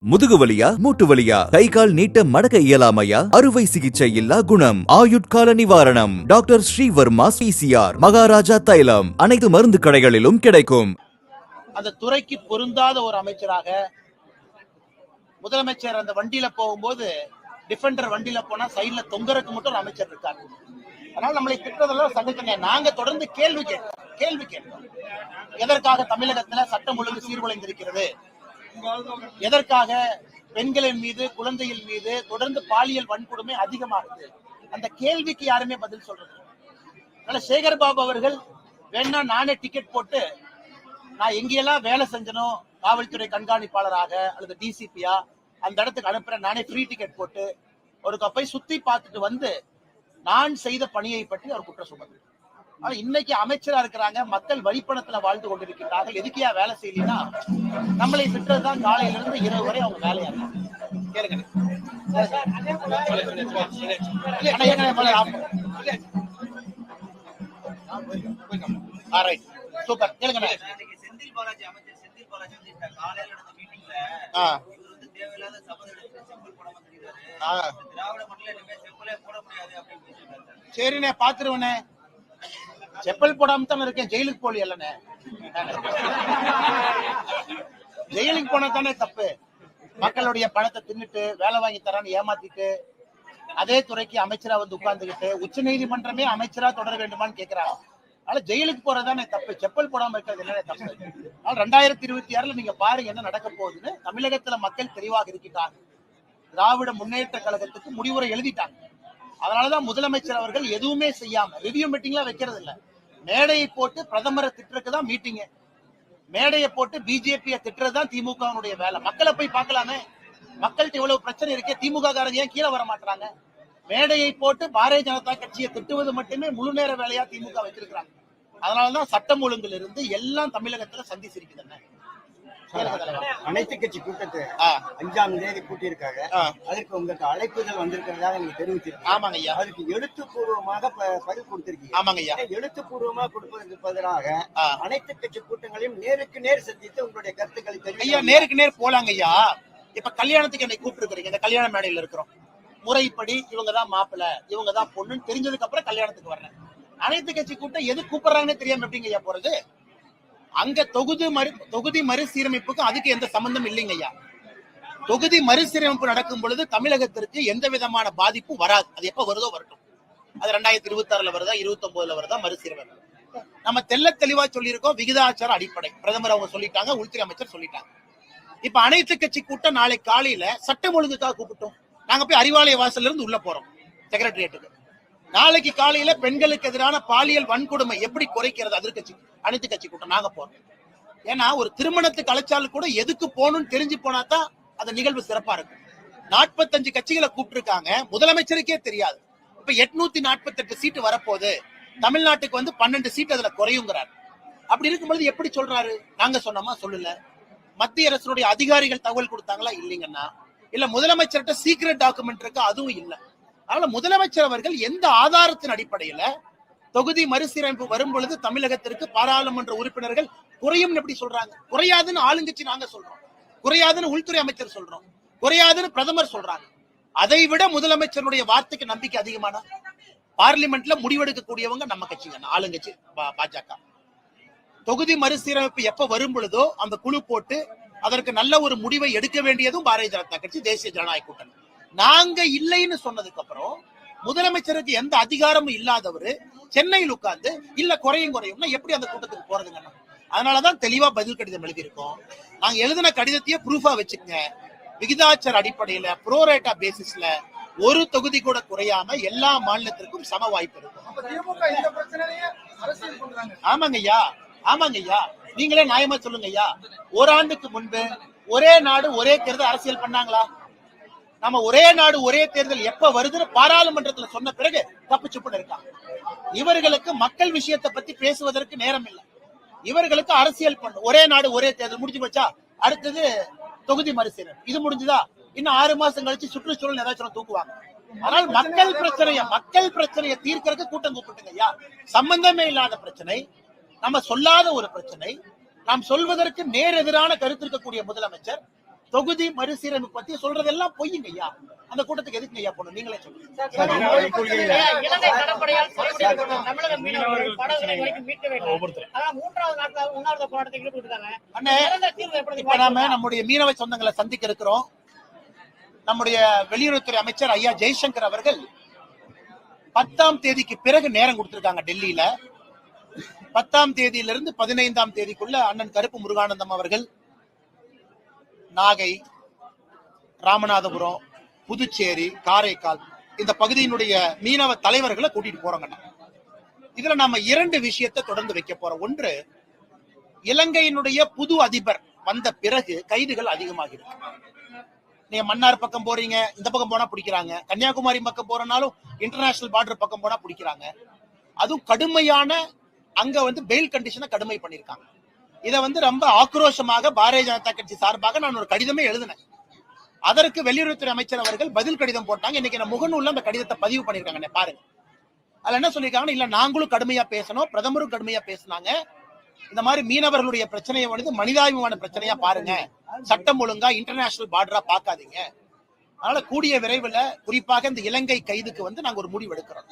முதுகு வலியா மூட்டு வலியா கை கால் நீட்ட மடக்க இயலாமையா அறுவை சிகிச்சை இல்லா குணம் ஆயுட்கால நிவாரணம் டாக்டர் ஸ்ரீவர்மா பிசிஆர் மகாராஜா தைலம் அனைத்து மருந்து கடைகளிலும் கிடைக்கும். அந்த துறைக்கு பொருந்தாத ஒரு அமைச்சராக முதலமைச்சர் அந்த வண்டியில போகும்போது டிஃபெண்டர் வண்டியில போனா சைட்ல தொங்கறதுக்கு மட்டும் ஒரு அமைச்சர் இருக்காரு. அதனால நம்மளை திட்டதெல்லாம் சங்கத்தின நாங்க தொடர்ந்து கேள்வி கேட்டோம். எதற்காக தமிழகத்துல சட்டம் ஒழுங்கு சீர்குலைந்திருக்கிறது, எதற்காக பெண்களின் மீது குழந்தைகள் மீது தொடர்ந்து பாலியல் வன்கொடுமை அதிகமாகுது, அந்த கேள்விக்கு யாருமே பதில் சொல்றது. அதனால சேகர் பாபு அவர்கள் வேணா நானே டிக்கெட் போட்டு நான் எங்கெல்லாம் வேலை செஞ்சனோ காவல்துறை கண்காணிப்பாளராக அல்லது டிசிபியா அந்த இடத்துக்கு அனுப்புறேன், நானே ஃப்ரீ டிக்கெட் போட்டு ஒரு போய் சுத்தி பார்த்துட்டு வந்து நான் செய்த பணியை பற்றி அவர் குற்றம் சுமத்துறார். இன்னைக்கு அமைச்சரா இருக்கிறாங்க, மக்கள் வரிப்பணத்துல வாழ்ந்து கொண்டிருக்கிறார்கள், எதுக்கியா வேலை செய்யலன்னா நம்மளை திட்டதான் காலையில இருந்து இரவு வரை அவங்க வேலையா கேளுங்க. சூப்பர் கேளுங்க. செந்தில் பாலாஜி காலையில நடந்த மீட்டிங்ல தேவையில்லாத செப்பல் போட வந்திருக்காரு. திராவிட மண்டல இனிமே செப்பலே போட முடியாது அப்படின்னு சரிண்ணே பாத்துருவனே, செப்பல் போடாம தானே இருக்கேன், ஜெயிலுக்கு போலி இல்லனே. ஜெயிலுக்கு போனா தானே தப்பு. மக்களுடைய பணத்தை தின்னுட்டு வேலை வாங்கி தரான்னு ஏமாத்திட்டு அதே துறைக்கு அமைச்சரா வந்து உட்கார்ந்துகிட்டு உச்ச நீதிமன்றமே அமைச்சரா தொடர வேண்டுமான்னு கேட்கிறாங்க. அதனால ஜெயிலுக்கு போறதானே தப்பு, செப்பல் போடாம இருக்கிறது என்னென்ன தப்பு. அதனால 2026 நீங்க பாருங்க என்ன நடக்க போகுதுன்னு. தமிழகத்துல மக்கள் தெளிவாக இருக்கிறாங்க. திராவிட முன்னேற்ற கழகத்துக்கு முடிவுரை எழுதிட்டாங்க. அதனாலதான் முதலமைச்சர் அவர்கள் எதுவுமே செய்யாம ரிவ்யூ மீட்டிங்லாம் வைக்கிறது இல்ல. மேடையை போட்டு பிரதமரை திட்டுறதுக்குதான் மீட்டிங், மேடையை போட்டு பிஜேபியை திட்டுறதுதான் திமுகவுடைய வேலை. மக்களை போய் பார்க்கலாமே, மக்கள்கிட்ட இவ்வளவு பிரச்சனை இருக்கே, திமுக காரங்க ஏன் கீழே வர மாட்டாங்க? மேடையை போட்டு பாரதிய ஜனதா கட்சியை திட்டுவது மட்டுமே முழு நேர வேலையா திமுக வச்சிருக்கிறாங்க. அதனாலதான் சட்டம் ஒழுங்குல இருந்து எல்லாம் தமிழகத்துல சந்திச்சிருக்குதுன்னு. அனைத்து கட்சி கூட்டத்தை 5ஆம் தேதி கூட்டியிருக்காங்க. அதற்கு உங்களுக்கு அழைப்புதல் வந்திருக்கிறதா நீங்க தெரிவிச்சிருக்கீங்க. ஆமாங்க ஐயா. அதுக்கு எழுத்துப்பூர்வமாக பதில் கொடுத்திருக்கீங்க. ஆமாங்க ஐயா. எழுத்துப்பூர்வமாக கொடுப்பதற்கு பதிலாக அனைத்து கட்சி கூட்டங்களையும் நேருக்கு நேர் சந்தித்து உங்களுடைய கருத்துக்களை தெரிவிக்க. ஐயா நேருக்கு நேர் போலாங்க ஐயா. இப்ப கல்யாணத்துக்கு என்னை கூப்பிட்டு இந்த கல்யாண மேடையில இருக்கிறோம், முறைப்படி இவங்கதான் மாப்பிள்ள இவங்கதான் பொண்ணுன்னு தெரிஞ்சதுக்கு அப்புறம் கல்யாணத்துக்கு வரேன். அனைத்து கட்சி கூட்டம் எது கூப்பிடுறாங்கன்னு தெரியாம எப்படிங்க ஐயா போறது? அங்க தொகுதி மறுசீரமைப்புக்கும் அதுக்கு எந்த சம்பந்தம் இல்லைங்க ஐயா. தொகுதி மறுசீரமைப்பு நடக்கும் பொழுது தமிழகத்திற்கு எந்த விதமான பாதிப்பும் வராது. அது எப்ப வருதோ வரட்டும். அது 2026 வருதா 29 வருதா மறுசீரமைப்பு. நம்ம தெளிவா சொல்லியிருக்கோம். விகிதாச்சார அடிப்படை பிரதமர் அவங்க சொல்லிட்டாங்க, உள்துறை அமைச்சர் சொல்லிட்டாங்க. இப்ப அனைத்து கட்சி கூட்டம் நாளை காலையில சட்டம் ஒழுங்குக்காக கூப்பிட்டோம். நாங்க போய் அறிவாலய வாசல்ல இருந்து உள்ள போறோம் செக்ரட்டரியேட்டுக்கு. நாளைக்கு காலையில பெண்களுக்கு எதிரான பாலியல் வன்கொடுமை எப்படி குறைக்கிறது அனைத்து கட்சி கூட்டம் நாங்க போறோம். ஏன்னா ஒரு திருமணத்துக்கு அழைச்சாலும் கூட எதுக்கு போகணும்னு தெரிஞ்சு போனாதான் அந்த நிகழ்வு சிறப்பா இருக்கும். 45 கட்சிகளை கூப்பிட்டுருக்காங்க, முதலமைச்சருக்கே தெரியாது. இப்ப 848 சீட்டு வரப்போகுது, தமிழ்நாட்டுக்கு 12 சீட்டு அதுல குறையுங்கிறார். அப்படி இருக்கும்போது எப்படி சொல்றாரு? நாங்க சொன்னோமா? சொல்லல. மத்திய அரசுடைய அதிகாரிகள் தகவல் கொடுத்தாங்களா? இல்லைங்கன்னா. இல்ல முதலமைச்சர்கிட்ட சீக்ரெட் டாக்குமெண்ட் இருக்கு, அதுவும் இல்லை. அதனால முதலமைச்சர் அவர்கள் எந்த ஆதாரத்தின் அடிப்படையில தொகுதி மறுசீரமைப்பு வரும் பொழுது தமிழகத்திற்கு பாராளுமன்ற உறுப்பினர்கள் குறையும் எப்படி சொல்றாங்க? குறையாதுன்னு ஆளுங்கட்சி நாங்க சொல்றோம், குறையாதுன்னு உள்துறை அமைச்சர் சொல்றோம், குறையாதுன்னு பிரதமர் சொல்றாங்க. அதை விட முதலமைச்சருடைய வார்த்தைக்கு நம்பிக்கை அதிகமான பார்லிமெண்ட்ல முடிவெடுக்கக்கூடியவங்க நம்ம கட்சிங்க, ஆளுங்கட்சி பாஜக. தொகுதி மறுசீரமைப்பு எப்ப வரும் பொழுதோ அந்த குழு போட்டு அதற்கு நல்ல ஒரு முடிவை எடுக்க வேண்டியதும் பாரதிய ஜனதா கட்சி, தேசிய ஜனநாயக கூட்டணி. நாங்க இல்லைன்னு சொன்னதுக்கு அப்புறம் முதலமைச்சருக்கு எந்த அதிகாரமும் இல்லாதவரு சென்னையில் உட்கார்ந்து இல்ல குறையும்னா எப்படி அந்த கூட்டத்துக்கு போறதுங்க? அதனாலதான் தெளிவா பதில் கடிதம் எழுதியிருக்கோம். நாங்க எழுதின கடிதத்தையே ப்ரூஃபா வச்சுக்கங்க. விகிதாச்சார அடிப்படையில ப்ரோரேட்டா பேசிஸ்ல ஒரு தொகுதி கூட குறையாம எல்லா மாநிலத்திற்கும் சம வாய்ப்பு இருக்கும். ஆமாங்க ஐயா, ஆமாங்க ஐயா. நீங்களே நியாயமா சொல்லுங்க ஐயா. ஓராண்டுக்கு முன்பு ஒரே நாடு ஒரே தேர்தல் அரசியல் பண்ணாங்களா? நம்ம ஒரே நாடு ஒரே தேர்தல் எப்ப வருதுன்னு பாராளுமன்றத்துல சொன்ன பிறகு தப்பு சுப்புன்னு இருக்காங்க. இவர்களுக்கு மக்கள் விஷயத்தை பத்தி பேசுவதற்கு நேரம் இல்லை. இவர்களுக்கு அரசியல் பண்ண ஒரே நாடு ஒரே தேர்தல் முடிஞ்சு போச்சா, அடுத்தது தொகுதி மறுசீரமைப்பு, இது முடிஞ்சுதா, இன்னும் 6 மாசம் கழிச்சு சுற்றுச்சூழல் ஏதாச்சும் தூக்குவாங்க. ஆனால் மக்கள் பிரச்சனையை தீர்க்கறதுக்கு கூட்டம் கூப்பிட்டுங்க ஐயா. சம்பந்தமே இல்லாத பிரச்சனை, நம்ம சொல்லாத ஒரு பிரச்சனை, நாம் சொல்வதற்கு நேர் எதிரான கருத்து இருக்கக்கூடிய முதலமைச்சர் தொகுதி மறுசீரமைப்பு பத்தி சொல்றதெல்லாம் பொய்யுங்க ஐயா. அந்த கூட்டத்துக்கு எதுக்கு ஐயா போகணும்? நீங்களே சொல்லுங்க. இலங்கை கடற்படையால் தமிழக மீனவர்கள் படகுகளை வரைக்கும் மீட்கவே இல்லை. அதான் 3வது நாட்கள் உண்ணாவிரத போராட்டத்தை ஈடுபட்டிருக்காங்க. இப்ப நாம நம்முடைய மீனவ சொந்தங்களை சந்திக்க இருக்கிறோம். நம்முடைய வெளியுறவுத்துறை அமைச்சர் ஐயா ஜெய்சங்கர் அவர்கள் 10ஆம் தேதிக்கு பிறகு நேரம் கொடுத்திருக்காங்க டெல்லியில. 10ஆம் தேதியிலிருந்து 15ஆம் தேதிக்குள்ள அண்ணன் கருப்பு முருகானந்தம் அவர்கள் நாகை, ராமநாதபுரம், புதுச்சேரி, காரைக்கால் இந்த பகுதியினுடைய மீனவ தலைவர்களை கூட்டிட்டு போறோங்க. இதுல நாம 2 விஷயத்தை தொடர்ந்து வைக்க போறோம். ஒன்று, இலங்கையினுடைய புது அதிபர் வந்த பிறகு கைதுகள் அதிகமாகிருக்கு. நீங்க மன்னார் பக்கம் போறீங்க, இந்த பக்கம் போனா பிடிக்கிறாங்க. கன்னியாகுமரி பக்கம் போறனாலும் இன்டர்நேஷனல் பார்டர் பக்கம் போனா பிடிக்கிறாங்க. அதுவும் கடுமையான அங்க பெயில் கண்டிஷனை கடுமை பண்ணிருக்காங்க. இதை ரொம்ப ஆக்ரோஷமாக பாரதிய ஜனதா கட்சி சார்பாக நான் ஒரு கடிதமே எழுதினேன். அதற்கு வெளியுறவுத்துறை அமைச்சர் அவர்கள் பதில் கடிதம் போட்டாங்க. இன்னைக்கு நான் முகநூல்ல அந்த கடிதத்தை பதிவு பண்ணிருக்காங்க, பாருங்க. அதுல என்ன சொல்லிருக்காங்கன்னா, இல்ல நாங்களும் கடுமையா பேசணும், பிரதமரும் கடுமையா பேசினாங்க. இந்த மாதிரி மீனவர்களுடைய பிரச்சனையை மனிதாபிமான பிரச்சனையா பாருங்க, சட்டம் ஒழுங்கா இன்டர்நேஷனல் பார்டரா பாக்காதீங்க. அதனால கூடிய விரைவில் குறிப்பாக இந்த இலங்கை கைதுக்கு நாங்க ஒரு முடிவு எடுக்கிறோம்.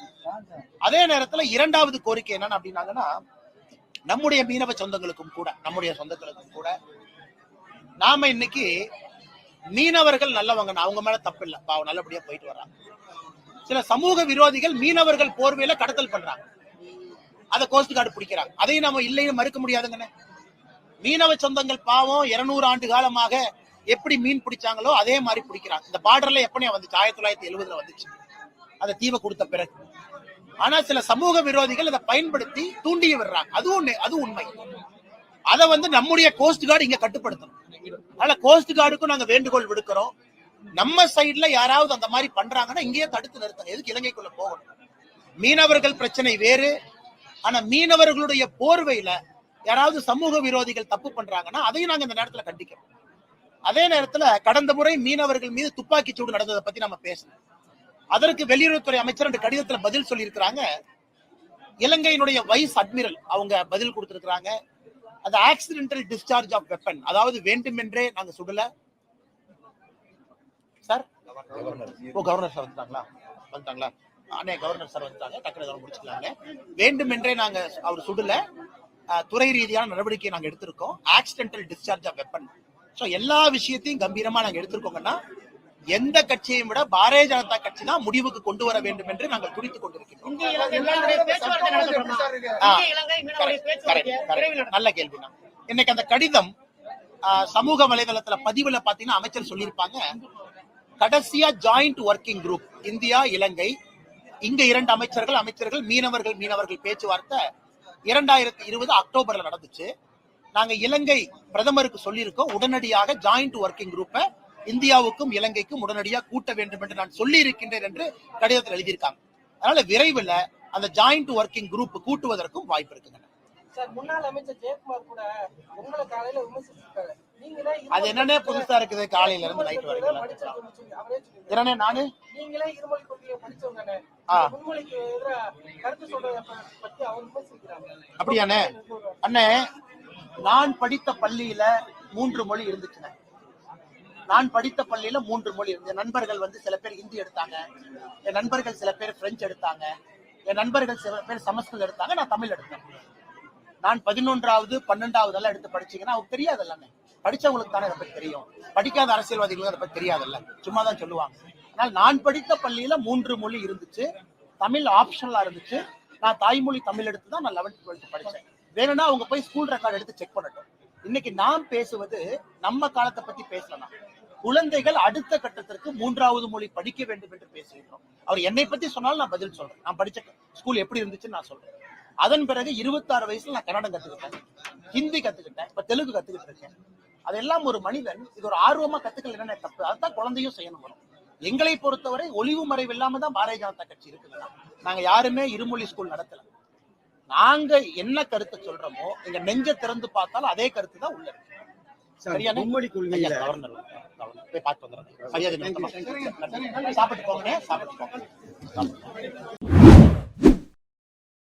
அதே நேரத்துல 2வது கோரிக்கை என்னன்னு அப்படின்னாங்கன்னா, நம்முடைய மீனவ சொந்தங்களுக்கும் கூட, நம்முடைய சொந்தங்களுக்கும் கூட நாம இன்னைக்கு மீனவர்கள் நல்லவங்க, அவங்க மேல தப்பு இல்லை, பாவம் நல்லபடியா போயிட்டு வர்றாங்க. சில சமூக விரோதிகள் மீனவர்கள் போர்வையில கடத்தல் பண்றாங்க, அதை கோஸ்ட் கார்டு பிடிக்கிறாங்க. அதையும் நம்ம இல்லைன்னு மறுக்க முடியாதுங்கண்ணே. மீனவ சொந்தங்கள் பாவம் 200 ஆண்டு காலமாக எப்படி மீன் பிடிச்சாங்களோ அதே மாதிரி பிடிக்கிறாங்க. இந்த பார்டர்ல எப்பனே வந்துச்சு, 1970 வந்துச்சு, அதை தீவை கொடுத்த பிறகு. ஆனா சில சமூக விரோதிகள் அதை பயன்படுத்தி தூண்டிய விடுறாங்க. அது உண்மை. அதை நம்முடைய கோஸ்ட் கார்டு இங்க கட்டுப்படுத்தணும். அதனால கோஸ்ட் கார்டுக்கும் நாங்க வேண்டுகோள் விடுக்கிறோம். நம்ம சைட்ல யாராவது அந்த மாதிரி பண்றாங்கன்னா இங்கேயே தடுத்து நிறுத்தணும். எதுக்கு இலங்கைக்குள்ள போகணும்? மீனவர்கள் பிரச்சனை வேறு. ஆனா மீனவர்களுடைய போர்வையில யாராவது சமூக விரோதிகள் தப்பு பண்றாங்கன்னா அதையும் நாங்க இந்த நேரத்துல கண்டிக்கிறோம். அதே நேரத்துல கடந்த முறை மீனவர்கள் மீது துப்பாக்கி சூடு நடந்ததை பத்தி நம்ம பேசணும். அதற்கு வெளியுறவுத்துறை அமைச்சர் அந்த கடிதத்துல பதில் சொல்லி இருக்கிறாங்க. இலங்கையினுடைய வைஸ் அட்மிரல் அவங்க பதில் கொடுத்திருக்கிறாங்க. அது ஆக்சிடென்டல் டிஸ்சார்ஜ் ஆஃப் வெப்பன், அதாவது வேண்டுமென்றே நாங்க சுடல. சார் கவர்னர் சார் வந்துட்டாங்களா? அண்ணே கவர்னர் சார் வந்துட்டாங்க, டக்குனு முடிச்சுக்கலாங்க. வேண்டுமென்றே நாங்க அவர் சுடல, துறை ரீதியான நடவடிக்கையை நாங்க எடுத்திருக்கோம். Accidental discharge of weapon. So எல்லா விஷயத்தையும் கம்பீரமா நாங்க எடுத்திருக்கோங்கன்னா, எந்த கட்சியையும் விட பாரதிய ஜனதா கட்சி தான் முடிவுக்கு கொண்டு வர வேண்டும் என்று நாங்கள் துடித்துக் கொண்டிருக்கிறோம். நல்ல கேள்வினா. இன்னைக்கு அந்த கடிதம் சமூக வலைதளத்துல பதிவுல பாத்தீங்கன்னா அமைச்சர் சொல்லியிருப்பாங்க, கடைசியா ஜாயிண்ட் ஒர்க்கிங் குரூப் இந்தியா இலங்கை, இங்க 2 அமைச்சர்கள் மீனவர்கள் பேச்சுவார்த்தை 2020 அக்டோபர்ல நடந்துச்சு. நாங்க இலங்கை பிரதமருக்கு சொல்லியிருக்கோம், உடனடியாக ஜாயிண்ட் ஒர்க்கிங் குரூப்பை இந்தியாவுக்கும் இலங்கைக்கும் உடனடியாக கூட்ட வேண்டும் என்று நான் சொல்லி இருக்கின்றேன் என்று கடிதத்தில் எழுதியிருக்காங்க. அதனால விரைவில் அந்த ஜாயிண்ட் ஒர்க்கிங் குரூப் கூட்டுவதற்கும் வாய்ப்பு இருக்குங்க. முன்னாள் அமைச்சர் ஜெயக்குமார் கூட உங்களை காலையில விமர்சிச்சிருக்காரு. அது என்னன்னே புதுசா இருக்குது, காலையில இருந்து நைட் வரைக்கும். என்னன்னே நானு நீங்களே இருமொழி கொள்கையை படிச்சவங்க முன்மொழிக்கு எதிராக கருத்து சொல்றத பத்தி அவர் விமர்சிக்கிறாங்க. அப்படியானே? அண்ணே, நான் படித்த பள்ளியில 3 மொழி இருந்துச்சுண்ணே. நான் படித்த பள்ளியில 3 மொழி இருந்து. என் நண்பர்கள் சில பேர் ஹிந்தி எடுத்தாங்க, என் நண்பர்கள் சில பேர் பிரெஞ்சு எடுத்தாங்க, என் நண்பர்கள் சில பேர் சமஸ்கிருதம் எடுத்தாங்க, நான் தமிழ் எடுத்தேன். நான் 11வது 12வது எல்லாம் எடுத்து படிச்சீங்கன்னா அவங்களுக்கு தெரியாது எல்லாமே. படிச்சவங்களுக்கு தானே அதை பத்தி தெரியும், படிக்காத அரசியல்வாதிகளுக்கு அதை பத்தி தெரியாதுல்ல, சும்மா தான் சொல்லுவாங்க. ஆனால் நான் படித்த பள்ளியில 3 மொழி இருந்துச்சு, தமிழ் ஆப்ஷனலா இருந்துச்சு. நான் தாய்மொழி தமிழ் எடுத்து தான் நான் 11th 12th படிச்சேன். வேணும்னா அவங்க போய் ஸ்கூல் ரெக்கார்டு எடுத்து செக் பண்ணட்டும். இன்னைக்கு நாம் பேசுவது நம்ம காலத்தை பத்தி பேசலாம். குழந்தைகள் அடுத்த கட்டத்திற்கு 3வது மொழி படிக்க வேண்டும் என்று பேசுகிறோம். அவர் என்னை பத்தி சொன்னாலும் நான் பதில் சொல்றேன். நான் படிச்ச ஸ்கூல் எப்படி இருந்துச்சுன்னு நான் சொல்றேன். அதன் பிறகு 26 வயசுல நான் கன்னடம் கத்துக்கிட்டேன், ஹிந்தி கத்துக்கிட்டேன், இப்ப தெலுங்கு கத்துக்கிட்டு இருக்கேன். அதெல்லாம் ஒரு மனிதன் இது ஒரு ஆர்வமா கத்துக்கல என்ன தப்பு, அதுதான் குழந்தையும் செய்யணும். எங்களை பொறுத்தவரை ஒளிவு மறைவு இல்லாம தான் பாரதிய ஜனதா கட்சி இருக்குதுன்னா, நாங்க யாருமே இருமொழி ஸ்கூல் நடத்தல. நாங்க என்ன கருத்தை சொல்றோமோ எங்க நெஞ்ச திறந்து பார்த்தாலும் அதே கருத்து தான் உள்ள இருக்கு. சரியான மும்மொழி கொள்கையில போய் பார்த்து வந்துடுறேன். சாப்பிட்டு போங்க.